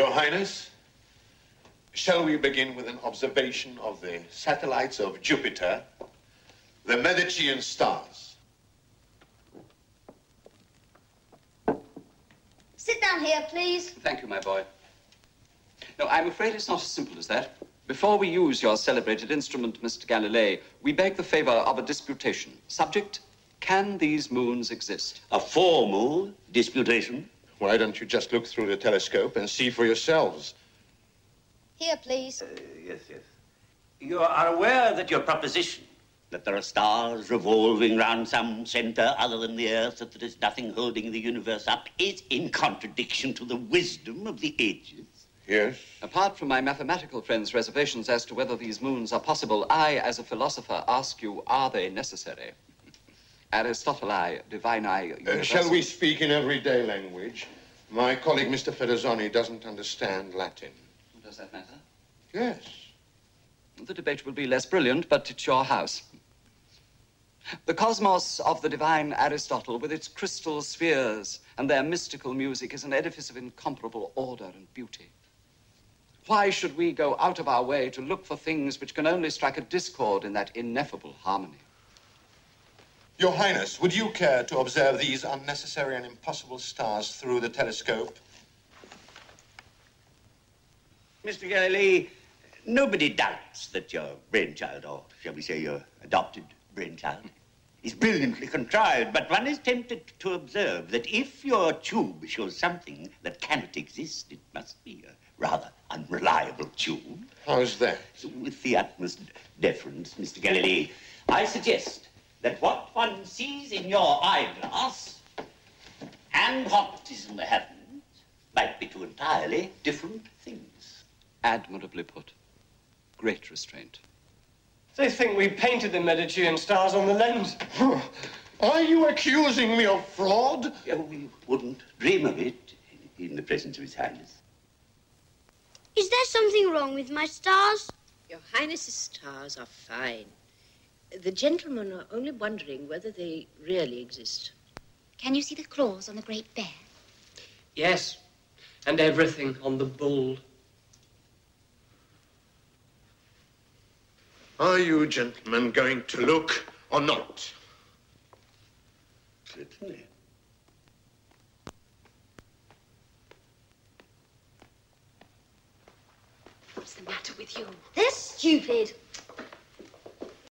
Your Highness, shall we begin with an observation of the satellites of Jupiter, the Medicean stars? Sit down here, please. Thank you, my boy. No, I'm afraid it's not as simple as that. Before we use your celebrated instrument, Mr. Galilei, we beg the favor of a disputation. Subject, can these moons exist? A formal disputation? Why don't you just look through the telescope and see for yourselves? Here, please. Yes. You are aware that your proposition, that there are stars revolving round some center other than the Earth, that there is nothing holding the universe up, is in contradiction to the wisdom of the ages. Yes. Apart from my mathematical friend's reservations as to whether these moons are possible, I, as a philosopher, ask you, are they necessary? Aristoteli, divini, universal. Shall we speak in everyday language? My colleague, Mr. Fedezoni, doesn't understand Latin. Does that matter? Yes. The debate will be less brilliant, but it's your house. The cosmos of the divine Aristotle, with its crystal spheres and their mystical music, is an edifice of incomparable order and beauty. Why should we go out of our way to look for things which can only strike a discord in that ineffable harmony? Your Highness, would you care to observe these unnecessary and impossible stars through the telescope? Mr. Galilei, nobody doubts that your brainchild, or shall we say your adopted brainchild, is brilliantly contrived, but one is tempted to observe that if your tube shows something that cannot exist, it must be a rather unreliable tube. How's that? So with the utmost deference, Mr. Galilei, I suggest that what one sees in your eyeglass and what is in the heavens might be two entirely different things. Admirably put. Great restraint. They think we painted the Medicean stars on the lens. Are you accusing me of fraud? Yeah, we wouldn't dream of it in the presence of His Highness. Is there something wrong with my stars? Your Highness's stars are fine. The gentlemen are only wondering whether they really exist. Can you see the claws on the Great Bear? Yes, and everything on the bull. Are you gentlemen going to look or not? Certainly. What's the matter with you? They're stupid.